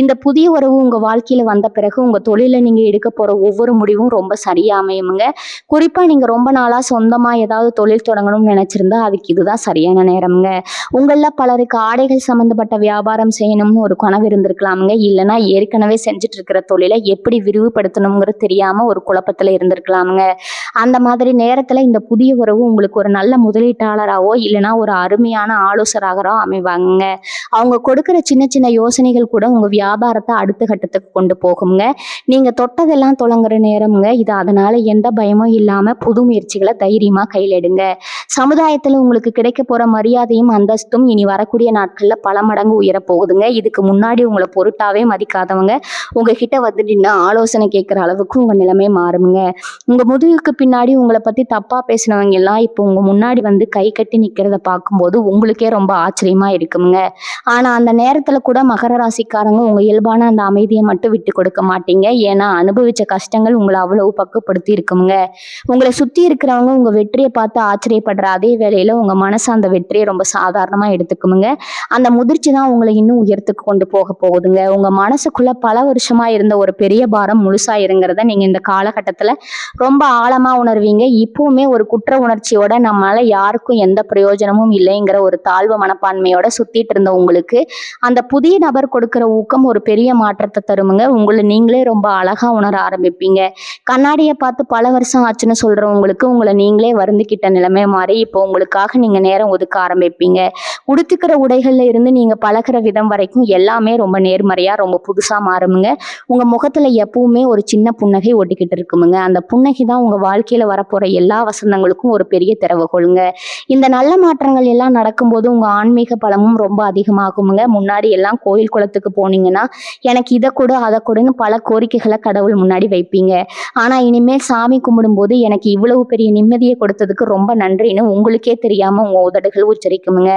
A: இந்த புதிய உறவு உங்க வாழ்க்கையில வந்த பிறகு உங்க தொழில நீங்க எடுக்க போற ஒவ்வொரு முடிவும் ரொம்ப சரியா அமையுங்க. குறிப்பா நீங்க ரொம்ப நாளா சொந்தமா ஏதாவது தொழில் தொடங்கணும்னு நினைச்சிருந்தா அதுக்கு இதுதான் சரியான நேரம்ங்க. உங்கள பலருக்கு ஆடைகள் சம்பந்தப்பட்ட வியாபாரம் செய்யணும்னு ஒரு கனவு இருந்திருக்கலாமுங்க. இல்லைன்னா ஏற்கனவே செஞ்சுட்டு இருக்கிற தொழிலை எப்படி விரிவுபடுத்தணுங்கிறது தெரியாம ஒரு குழப்பத்துல இருந்திருக்கலாமுங்க. அந்த மாதிரி நேரத்துல இந்த புதிய உறவு உங்களுக்கு ஒரு நல்ல முதலீட்டாளராகவோ இல்லைன்னா ஒரு அருமையான ஆலோசகராகவோ அமைவாங்க. அவங்க கொடுக்குற சின்ன சின்ன யோசனைகள் கூட உங்க வியாபாரத்தை அடுத்த கட்டத்துக்கு கொண்டு போகுங்க. நீங்க தொட்டதெல்லாம் தொடங்குற நேரம்ங்க இது. அதனால எந்த பயமும் இல்லாம புது முயற்சிகளை தைரியமா கையில் எடுங்க. சமுதாயத்துல உங்களுக்கு கிடைக்க போற மரியாதையும் அந்தஸ்தும் இனி வரக்கூடிய நாட்கள்ல பல மடங்கு உயர போகுதுங்க. இதுக்கு முன்னாடி உங்களை பொருட்டாவே மதிக்காதவங்க உங்ககிட்ட வந்து நின்று ஆலோசனை கேட்கிற அளவுக்கு உங்க நிலைமை மாறுங்க. உங்க முதுகுக்கு பின்னாடி உங்களை பத்தி தப்பா பேசினவங்க எல்லாம் இப்போ உங்க முன்னாடி வந்து கை கட்டி நிக்கிறத பார்க்கும்போது உங்களுக்கே ரொம்ப ஆச்சரியமா இருக்குங்க. ஆனா அந்த நேரத்துல கூட மகர ராசிக்காரங்க உங்க இயல்பான அந்த அமைதியை மட்டும் விட்டு கொடுக்க மாட்டீங்க. ஏன்னா அனுபவிச்ச கஷ்டங்கள் உங்களை அவ்வளவு பக்குவப்படுத்தி இருக்குங்க. உங்களை சுத்தி இருக்கிறவங்க உங்க வெற்றியை பார்த்து ஆச்சரியப்படுற அதே வேளையில உங்க மனசு அந்த வெற்றியை ரொம்ப சாதாரணமா எடுத்துக்குமுங்க. அந்த முதிர்ச்சி தான் உங்களை இன்னும் உயரத்துக்கு கொண்டு போக போகுதுங்க. உங்க மனசுக்குள்ள பல வருஷமா இருந்த ஒரு பெரிய பாரம் முழுசா இருங்கிறத நீங்க இந்த காலகட்டத்துல ரொம்ப ஆழமா உணர்வீங்க. இல்லைங்க. இப்பவுமே ஒரு குற்ற உணர்ச்சியோட நம்மளால யாருக்கும் எந்த பிரயோஜனமும் இல்லைங்கிற ஒரு தாழ்வு மனப்பான்மையோட சுத்திட்டு இருந்த உங்களுக்கு அந்த புதிய நபர் கொடுக்கிற ஊக்கம் ஒரு பெரிய மாற்றத்தை தருமுங்க. உங்களை நீங்களே ரொம்ப அழகா உணர ஆரம்பிப்பீங்க. கண்ணாடியை பார்த்து பல வருஷம் ஆச்சுன்னு சொல்றவங்களுக்கு உங்களை நீங்களே வருந்திக்கிட்ட நிலைமை மாறி இப்போ உங்களுக்காக நீங்க நேரம் ஒதுக்க ஆரம்பிப்பீங்க. உடுத்துக்கிற உடைகள்ல இருந்து நீங்க பழகுற விதம் வரைக்கும் எல்லாமே ரொம்ப நேர்மறையா ரொம்ப புதுசா மாறுமுங்க. உங்க முகத்துல எப்பவுமே ஒரு சின்ன புன்னகை ஒட்டிக்கிட்டு இருக்குமுங்க. அந்த புன்னகை தான் உங்க வாழ்க்கையில வரப்போற எல்லா வசந்தங்களுக்கும் ஒரு பெரிய திறவுகோலுங்க. இந்த நல்ல மாற்றங்கள் எல்லாம் நடக்கும்போது உங்க ஆன்மீக பலமும் ரொம்ப அதிகமாகுமுங்க. முன்னாடி எல்லாம் கோயில் குளத்துக்கு போனீங்கன்னா எனக்கு இதை கொடு அதை கொடுன்னு பல கோரிக்கைகளை கடவுள் முன்னாடி வைப்பீங்க. ஆனா இனிமேல் சாமி கும்பிடும்போது எனக்கு இவ்வளவு பெரிய நிம்மதியை கொடுத்ததுக்கு ரொம்ப நன்றின்னு உங்களுக்கே தெரியாம உங்க உதடுகள் உச்சரிக்குமுங்க.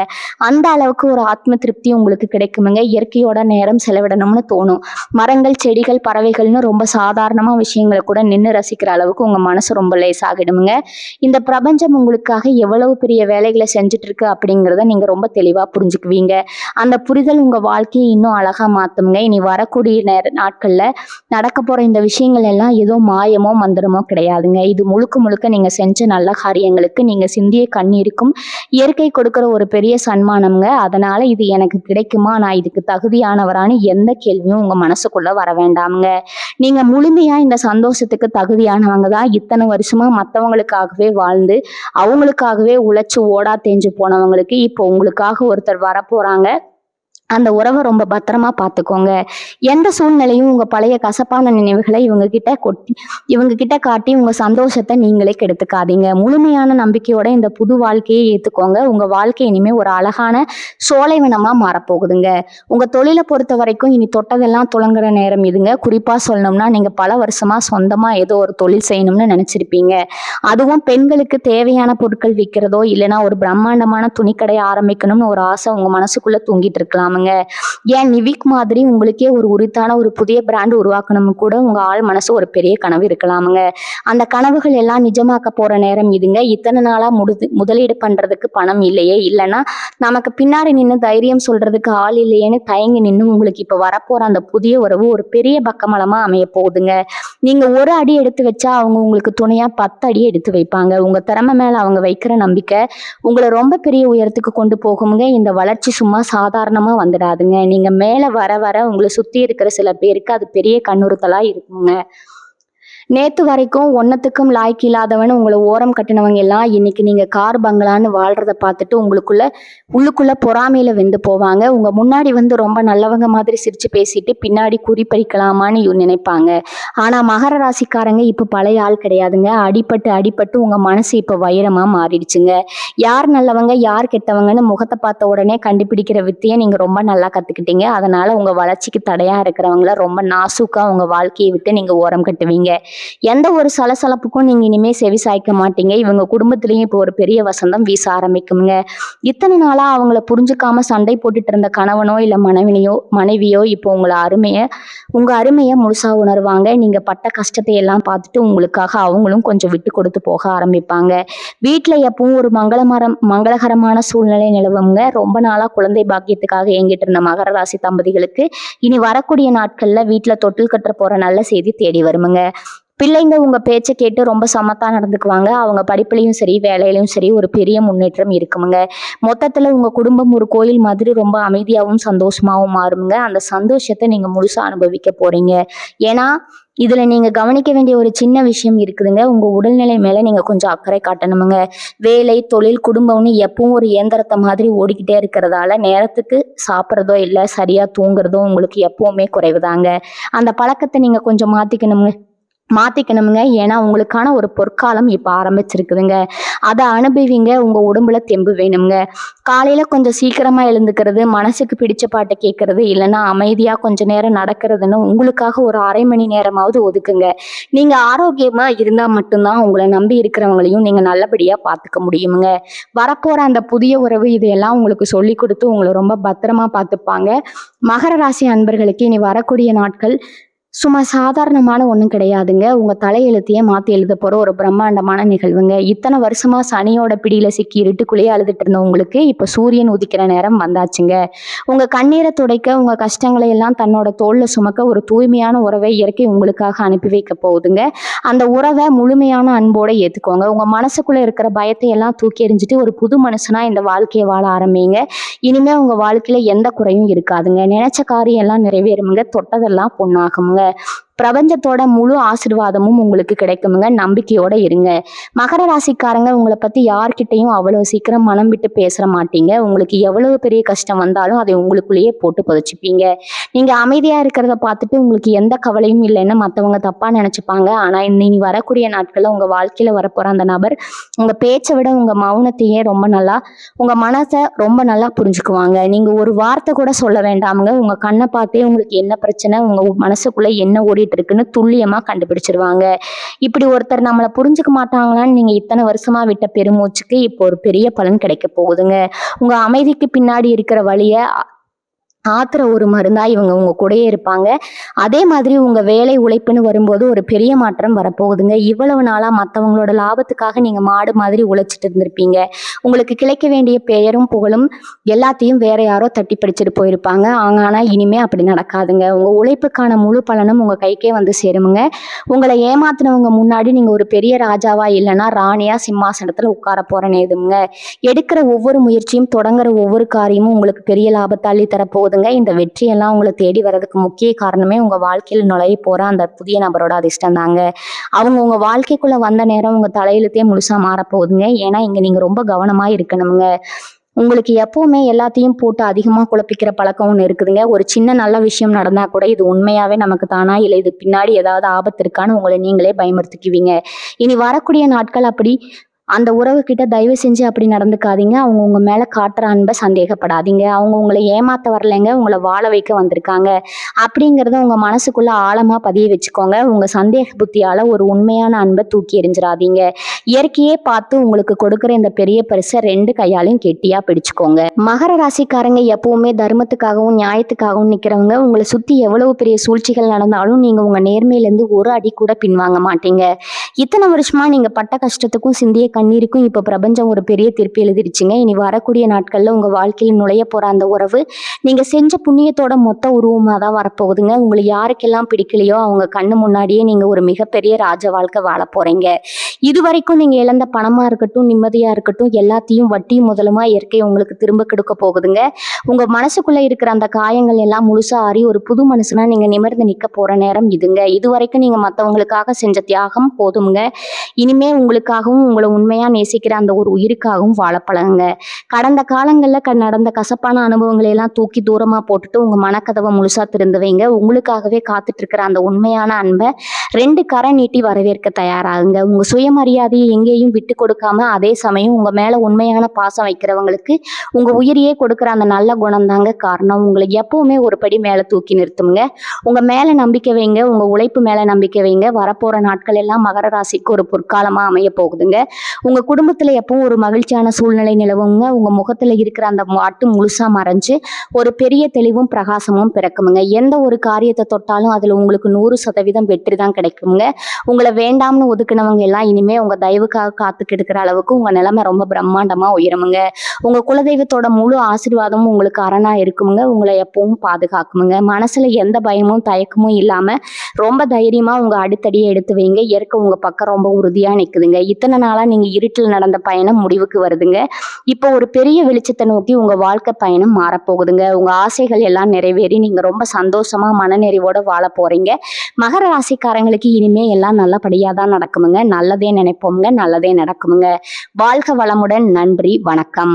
A: அந்த அளவுக்கு ஒரு ஆத்ம திருப்தி உங்களுக்கு கிடைக்குமுங்க. இயற்கையோட நேரம் செலவிடணும்னு தோணும். மரங்கள், செடிகள், பறவைகள்னு ரொம்ப சாதாரணமா விஷயங்களை கூட நின்று ரசிக்கிற அளவுக்கு உங்க மனசு ரொம்ப லேசாகிடுமுங்க. இந்த பிரபஞ்சம் உங்களுக்காக எவ்வளவு பெரிய வேலைகளை செஞ்சுட்டு இருக்கு அப்படிங்கிறத நீங்க ரொம்ப தெளிவா புரிஞ்சுக்குவீங்க. அந்த புரிதல் உங்க வாழ்க்கையை இன்னும் அழகா மாத்துமுங்க. இனி வரக்கூடிய நாட்கள்ல நடக்க போற இந்த விஷயங்கள் எல்லாம் ஏதோ மாயமோ மந்திரமோ கிடையாதுங்க. இது முழுக்க முழுக்க நீங்க செஞ்ச நல்ல காரியங்களுக்கு நீங்க சிந்திய கண்ணீருக்கும் இயற்கை கொடுக்கிற ஒரு பெரிய சன்மானம்ங்க. அதனால இது எனக்கு கிடைக்குமா, நான் இதுக்கு தகுதியானவரான்னு எந்த கேள்வியும் உங்க மனசுக்குள்ள வர வேண்டாமுங்க. நீங்க முழுமையா இந்த சந்தோஷத்துக்கு தகுதியானவங்க தான். இத்தனை வருஷமா மற்றவங்களுக்காகவே வாழ்ந்து அவங்களுக்காகவே உழைச்சு ஓடா தேஞ்சு போனவங்களுக்கு இப்போ உங்களுக்காக ஒருத்தர் வரப்போறாங்க. அந்த உறவை ரொம்ப பத்திரமா பார்த்துக்கோங்க. எந்த சூழ்நிலையும் உங்க பழைய கசப்பான நினைவுகளை இவங்க கிட்ட காட்டி உங்க சந்தோஷத்தை நீங்களே கெடுத்துக்காதீங்க. முழுமையான நம்பிக்கையோட இந்த புது வாழ்க்கையை ஏத்துக்கோங்க. உங்க வாழ்க்கை இனிமே ஒரு அழகான சோலைவனமா மாறப்போகுதுங்க. உங்க தொழிலை பொறுத்த வரைக்கும் இனி தொட்டதெல்லாம் துளங்குற நேரம் இதுங்க. குறிப்பா சொல்லணும்னா நீங்க பல வருஷமா சொந்தமா ஏதோ ஒரு தொழில் செய்யணும்னு நினைச்சிருப்பீங்க. அதுவும் பெண்களுக்கு தேவையான பொருட்கள் விற்கிறதோ இல்லைன்னா ஒரு பிரம்மாண்டமான துணிக்கடை ஆரம்பிக்கணும்னு ஒரு ஆசை உங்க மனசுக்குள்ள தூங்கிட்டு இருக்கலாம். ஏன் நிவிக் மாதிரி உங்களுக்கே ஒரு உரித்தான ஒரு புதிய பிராண்ட் உருவாக்கணும் கூட உங்க ஆள் மனசு ஒரு பெரிய கனவு இருக்கலாமுங்க. அந்த கனவுகள் எல்லாம் நிஜமாக்க போற நேரம் இதுங்க. இத்தனை நாளா முதலீடு பண்றதுக்கு பணம் இல்லையே, இல்லைன்னா நமக்கு பின்னாடி நின்று தைரியம் சொல்றதுக்கு ஆள் இல்லையேன்னு தயங்கி நின்று உங்களுக்கு இப்ப வரப்போற அந்த புதிய உறவு ஒரு பெரிய பக்கமலமா அமைய போகுதுங்க. நீங்க ஒரு அடி எடுத்து வச்சா அவங்க உங்களுக்கு துணையா 10 அடி எடுத்து வைப்பாங்க. உங்க திறமை மேல அவங்க வைக்கிற நம்பிக்கை உங்களை ரொம்ப பெரிய உயரத்துக்கு கொண்டு போகுங்க. இந்த வளர்ச்சி சும்மா சாதாரணமா வந்துடாதுங்க. நீங்க மேல வர வர உங்களை சுத்தி இருக்கிற சில பேருக்கு அது பெரிய கண்ணுறுத்தலா இருக்குங்க. நேத்து வரைக்கும் ஒன்னத்துக்கும் லாய்க்கு இல்லாதவன் உங்களை ஓரம் கட்டினவங்க எல்லாம் இன்னைக்கு நீங்க கார் பங்களான்னு வாழ்றத பார்த்துட்டு உள்ளுக்குள்ள பொறாமையில வெந்து போவாங்க. உங்க முன்னாடி வந்து ரொம்ப நல்லவங்க மாதிரி சிரிச்சு பேசிட்டு பின்னாடி குறிப்பறிக்கலாமான்னு நினைப்பாங்க. ஆனா மகர ராசிக்காரங்க இப்ப பழைய ஆள் கிடையாதுங்க. அடிபட்டு உங்க மனசு இப்ப வைரமா மாறிடுச்சுங்க. யார் நல்லவங்க யார் கெட்டவங்கன்னு முகத்தை பார்த்த உடனே கண்டுபிடிக்கிற வித்தையை நீங்க ரொம்ப நல்லா கத்துக்கிட்டீங்க. அதனால உங்க வளர்ச்சிக்கு தடையா இருக்கிறவங்கள ரொம்ப நாசூக்கா உங்க வாழ்க்கையை விட்டு நீங்க ஓரம் கட்டுவீங்க. எந்த ஒரு சலசலப்புக்கும் நீங்க இனிமே செவி சாய்க்க மாட்டீங்க. இவங்க குடும்பத்திலயும் இப்போ ஒரு பெரிய வசந்தம் வீச ஆரம்பிக்குங்க. இத்தனை நாளா அவங்கள புரிஞ்சுக்காம சண்டை போட்டுட்டு இருந்த கணவனோ இல்ல மனைவியோ இப்போ உங்க அருமையை முழுசா உணர்வாங்க. நீங்க பட்ட கஷ்டத்தை எல்லாம் பார்த்துட்டு உங்களுக்காக அவங்களும் கொஞ்சம் விட்டு கொடுத்து போக ஆரம்பிப்பாங்க. வீட்டுல எப்பவும் ஒரு மங்களகரமான சூழ்நிலை நிலவுங்க. ரொம்ப நாளா குழந்தை பாக்கியத்துக்காக ஏங்கிட்டு இருந்த மகர ராசி தம்பதிகளுக்கு இனி வரக்கூடிய நாட்கள்ல வீட்டுல தொட்டில் கட்ட போற நல்ல செய்தி தேடி வருமுங்க. பிள்ளைங்க உங்க பேச்சை கேட்டு ரொம்ப சமத்தா நடந்துக்குவாங்க. அவங்க படிப்புலையும் சரி வேலையிலையும் சரி ஒரு பெரிய முன்னேற்றம் இருக்குமுங்க. மொத்தத்துல உங்க குடும்பம் ஒரு கோயில் மாதிரி ரொம்ப அமைதியாகவும் சந்தோஷமாவும் மாறுமுங்க. அந்த சந்தோஷத்தை நீங்க முழுசா அனுபவிக்க போறீங்க. ஏன்னா இதுல நீங்க கவனிக்க வேண்டிய ஒரு சின்ன விஷயம் இருக்குதுங்க. உங்க உடல்நிலை மேல நீங்க கொஞ்சம் அக்கறை காட்டணுமுங்க. வேலை, தொழில், குடும்பம்னு எப்பவும் ஒரு இயந்திரத்தை மாதிரி ஓடிக்கிட்டே இருக்கிறதால நேரத்துக்கு சாப்பிட்றதோ இல்லை சரியா தூங்குறதோ உங்களுக்கு எப்பவுமே குறைவுதாங்க. அந்த பழக்கத்தை நீங்க கொஞ்சம் மாத்திக்கணுமுங்க. ஏன்னா உங்களுக்கான ஒரு பொற்காலம் இப்ப ஆரம்பிச்சிருக்குதுங்க. அதை அனுபவிங்க. உங்க உடம்புல தெம்பு வேணுங்க. காலையில கொஞ்சம் சீக்கிரமா எழுந்துக்கிறது, மனசுக்கு பிடிச்ச பாட்டை கேட்கறது, இல்லைன்னா அமைதியா கொஞ்ச நேரம் நடக்கிறதுன்னு உங்களுக்காக ஒரு அரை மணி நேரமாவது ஒதுக்குங்க. நீங்க ஆரோக்கியமா இருந்தா மட்டும்தான் உங்களை நம்பி இருக்கிறவங்களையும் நீங்க நல்லபடியா பார்த்துக்க முடியுமுங்க. வரப்போற அந்த புதிய உறவு இதையெல்லாம் உங்களுக்கு சொல்லி கொடுத்து உங்களை ரொம்ப பத்திரமா பார்த்துப்பாங்க. மகர ராசி அன்பர்களுக்கு இனி வரக்கூடிய நாட்கள் சும்மா சாதாரணமான ஒண்ணும் கிடையாதுங்க. உங்க தலையெழுத்தையே மாத்தி எழுதப் போற ஒரு பிரம்மாண்டமான நிகழ்வுங்க. இத்தன வருஷமா சனியோட பிடியில சிக்கி இருட்டுக்குள்ளேயே அழுதுட்டு இருந்த உங்களுக்கு, இப்ப சூரியன் உதிக்கிற நேரம் வந்தாச்சுங்க. உங்க கண்ணீர துடைக்க, உங்க கஷ்டங்களை எல்லாம் தன்னோட தோள்ல சுமக்க ஒரு தூய்மையான உறவை இயற்கை உங்களுக்காக அனுப்பி வைக்கப் போகுதுங்க. அந்த உறவ முழுமையான அன்போட ஏத்துக்கோங்க. உங்க மனசுக்குள்ள இருக்கிற பயத்தை எல்லாம் தூக்கி எறிஞ்சுட்டு ஒரு புது மனுஷனா இந்த வாழ்க்கைய வாழ ஆரம்பிங்க. இனிமே உங்க வாழ்க்கையில எந்த குறையும் இருக்காதுங்க. நினைச்ச காரியம் எல்லாம் நிறைவேறுமுங்க. தொட்டதெல்லாம் பொன்னாகுங்க. பிரபஞ்சத்தோட முழு ஆசீர்வாதமும் உங்களுக்கு கிடைக்குமுங்க. நம்பிக்கையோட இருங்க. மகர ராசிக்காரங்க, உங்களை பத்தி யார்கிட்டயும் அவ்வளவு சீக்கிரம் மனம் விட்டு பேச மாட்டீங்க. உங்களுக்கு எவ்வளவு பெரிய கஷ்டம் வந்தாலும் அதை உங்களுக்குள்ளேயே போட்டு புதைச்சுப்பீங்க. நீங்க அமைதியா இருக்கிறத பார்த்துட்டு உங்களுக்கு எந்த கவலையும் இல்லைன்னு மத்தவங்க தப்பா நினைச்சுப்பாங்க. ஆனா இனி வரக்கூடிய நாட்கள்ல உங்க வாழ்க்கையில வரப்போற அந்த நபர் உங்க பேச்சை விட உங்க மௌனத்தையே உங்க மனசை ரொம்ப நல்லா புரிஞ்சுக்குவாங்க. நீங்க ஒரு வார்த்தை கூட சொல்ல வேண்டாமுங்க. உங்க கண்ணை பார்த்தே உங்களுக்கு என்ன பிரச்சனை, உங்க மனசுக்குள்ள என்ன ஓடிட்டு இருக்குன்னு துல்லியமா கண்டுபிடிச்சிருவாங்க. இப்படி ஒருத்தர் நம்மளை புரிஞ்சுக்க மாட்டாங்களான்னு நீங்க இத்தனை வருஷமா விட்ட பெருமூச்சுக்கு இப்போ ஒரு பெரிய பலன் கிடைக்க போகுதுங்க. உங்க அமைதிக்கு பின்னாடி இருக்கிற வழிய ஆத்துற ஒரு மருந்தா இவங்க உங்க கூடயே இருப்பாங்க. அதே மாதிரி உங்க வேலை உழைப்புன்னு வரும்போது ஒரு பெரிய மாற்றம் வரப்போகுதுங்க. இவ்வளவு நாளா மற்றவங்களோட லாபத்துக்காக நீங்க மாடு மாதிரி உழைச்சிட்டு இருந்திருப்பீங்க. உங்களுக்கு கிடைக்க வேண்டிய பெயரும் புகழும் எல்லாத்தையும் வேற யாரோ தட்டி படிச்சுட்டு போயிருப்பாங்க. ஆனா இனிமே அப்படி நடக்காதுங்க. உங்க உழைப்புக்கான முழு பலனும் உங்க கைக்கே வந்து சேருமுங்க. உங்களை ஏமாத்தினவங்க முன்னாடி நீங்க ஒரு பெரிய ராஜாவா இல்லைன்னா ராணியா சிம்மாசனத்துல உட்கார போற நேதுங்க. எடுக்கிற ஒவ்வொரு முயற்சியும் தொடங்குற ஒவ்வொரு காரியமும் உங்களுக்கு பெரிய லாபத்தை அள்ளி தரப்போகுது. இந்த வெற்றியெல்லாம் உங்களை தேடி வர்றதுக்கு முக்கிய காரணமே உங்க வாழ்க்கையில் நுழைய போற அந்த புதிய நபரோட அதிர்ஷ்டம் தாங்க. அவங்க உங்க வாழ்க்கைக்குள்ள வந்த நேரம் உங்க தலையெழுத்தே முழுசா மாறப்போகுதுங்க. ஏன்னா இங்க நீங்க ரொம்ப கவனமா இருக்கணுங்க. உங்களுக்கு எப்பவுமே எல்லாத்தையும் போட்டு அதிகமா குழப்பிக்கிற பழக்கம் ஒன்று இருக்குதுங்க. ஒரு சின்ன நல்ல விஷயம் நடந்தா கூட இது உண்மையாவே நமக்கு தானா இல்லை இது பின்னாடி ஏதாவது ஆபத்து இருக்கான்னு உங்களை நீங்களே பயமுறுத்திக்குவீங்க. இனி வரக்கூடிய நாட்கள் அப்படி அந்த உறவுகிட்ட தயவு செஞ்சு அப்படி நடந்துக்காதீங்க. அவங்க உங்க மேல காட்டுற அன்பை சந்தேகப்படாதீங்க. அவங்க உங்களை ஏமாத்த வரலைங்க, உங்களை வாழ வைக்க வந்திருக்காங்க அப்படிங்கிறத உங்க மனசுக்குள்ள ஆழமா பதிய வச்சுக்கோங்க. உங்க சந்தேக புத்தியால ஒரு உண்மையான அன்பை தூக்கி எறிஞ்சிடாதீங்க. இயற்கையே பார்த்து உங்களுக்கு கொடுக்குற இந்த பெரிய பரிசை 2 கையாலையும் கெட்டியா பிடிச்சுக்கோங்க. மகர ராசிக்காரங்க எப்பவுமே தர்மத்துக்காகவும் நியாயத்துக்காகவும் நிக்கிறவங்க. உங்களை சுத்தி எவ்வளவு பெரிய சூழ்ச்சிகள் நடந்தாலும் நீங்க உங்க நேர்மையிலேருந்து ஒரு அடி கூட பின்வாங்க மாட்டீங்க. இத்தனை வருஷமா நீங்க பட்ட கஷ்டத்துக்கும் சிந்திய கண்ணீருக்கும் இப்ப பிரபஞ்சம் ஒரு பெரிய திருப்பி எழுதிருச்சுங்க. இனி வரக்கூடிய நாட்கள்ல உங்க வாழ்க்கையில் நுழைய போற அந்த உறவு நீங்க செஞ்ச புண்ணியத்தோட மொத்த உருவமா தான் வரப்போகுதுங்க. உங்களுக்கு யாருக்கெல்லாம் பிடிக்கலையோ அவங்க கண்ணு முன்னாடியே நீங்க ஒரு மிகப்பெரிய ராஜ வாழ்க்கை வாழ போறீங்க. இது வரைக்கும் நீங்க இழந்த பணமா இருக்கட்டும், நிம்மதியா இருக்கட்டும், எல்லாத்தையும் வட்டி முதலுமா இயற்கை உங்களுக்கு திரும்ப கொடுக்க போகுதுங்க. உங்க மனசுக்குள்ள இருக்கிற அந்த காயங்கள் எல்லாம் முழுசா ஆறி ஒரு புது மனுஷனா நீங்க நிமிர்ந்து நிக்க போற நேரம் இதுங்க. இது வரைக்கும் நீங்க மத்தவங்களுக்காக செஞ்ச தியாகம் போதுங்க. இனிமே உங்களுக்காகவும் உங்களை உண்மையா நேசிக்கிற அந்த ஒரு உயிருக்காகவும் வாழ பழகுங்க. கடந்த காலங்கள்ல நடந்த கசப்பான அனுபவங்களை எல்லாம் தூக்கி தூரமா போட்டுட்டு உங்க மனக்கதவை முழுசா திறந்து வைங்க. உங்களுக்காகவே காத்துட்டு இருக்கிற அந்த உண்மையான அன்பை 2 கரை நீட்டி வரவேற்க தயாராகுங்க. உங்க சுயமரியாதையை எங்கேயும் விட்டு கொடுக்காம அதே சமயம் உங்க மேல உண்மையான பாசம் வைக்கிறவங்களுக்கு உங்க உயிரையே கொடுக்குற அந்த நல்ல குணம் தாங்க காரணம். உங்களை எப்பவுமே ஒரு படி மேல தூக்கி நிறுத்துங்க. உங்க மேல நம்பிக்கை வைங்க. உங்க உழைப்பு மேல நம்பிக்கை வைங்க. வரப்போற நாட்கள் எல்லாம் மகர ராசிக்கு ஒரு பொற்காலமா அமைய போகுதுங்க. உங்க குடும்பத்துல எப்பவும் ஒரு மகிழ்ச்சியான சூழ்நிலை நிலவுங்க. உங்க முகத்துல இருக்கிற அந்த மாட்டு முழுசா மறைஞ்சு ஒரு பெரிய தெளிவும் பிரகாசமும் பிறக்குமுங்க. எந்த ஒரு காரியத்தை தொட்டாலும் அதுல உங்களுக்கு 100% வெற்றி தான் கிடைக்குங்க. உங்களை வேண்டாம்னு ஒதுக்குனவங்க எல்லாம் இனிமே உங்க தயவுக்காக காத்துக்கிட்டு இருக்கிற அளவுக்கு உங்க நிலைமை ரொம்ப பிரம்மாண்டமா உயருமுங்க. உங்க குலதெய்வத்தோட முழு ஆசீர்வாதமும் உங்களுக்கு அரணா இருக்குமுங்க. உங்களை எப்பவும் பாதுகாக்குமுங்க. மனசுல எந்த பயமும் தயக்கமும் இல்லாம ரொம்ப தைரியமா உங்க அடுத்தடியை எடுத்து வைங்க. இயற்கை உங்க பக்கம் ரொம்ப உறுதியா நிக்குதுங்க. இத்தனை நாளா நீங்க இருட்டில் நடந்த பயணம் முடிவுக்கு வருதுங்க. இப்போ ஒரு பெரிய வெளிச்சத்தை நோக்கி உங்க வாழ்க்கை பயணம் மாறப்போகுதுங்க. உங்க ஆசைகள் எல்லாம் நிறைவேறி நீங்க ரொம்ப சந்தோஷமா மனநிறைவோட வாழ போறீங்க. மகர ராசிக்காரங்களுக்கு இனிமே எல்லாம் நல்லபடியா தான் நடக்குமுங்க. நல்லதே நினைப்போமுங்க, நல்லதே நடக்குமுங்க. வாழ்க வளமுடன். நன்றி, வணக்கம்.